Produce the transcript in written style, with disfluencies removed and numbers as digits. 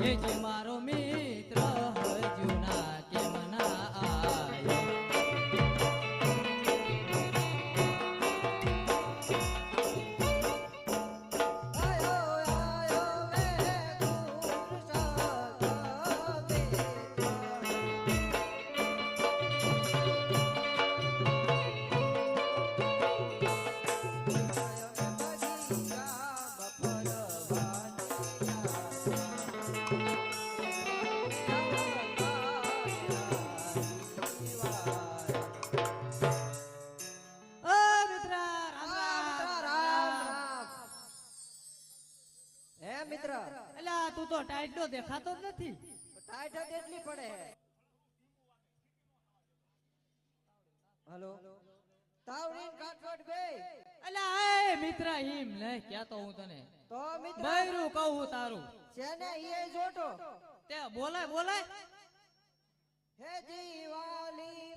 એ જે મારો મિત્ર હજુ ના કેમ ના આયો તું તો ટાઈટ નો દેખાતો જ નથી. ટાઈટ જ એટલી પડે હે. હાલો તાવડીન કાટકોટ બે. અલા એ મિત્ર હિમ લે ક્યાં તો હું તને તો મિત્ર બૈરું કહું તારું છે ને ઈ જોટો તે બોલાય બોલાય હે જીવાલી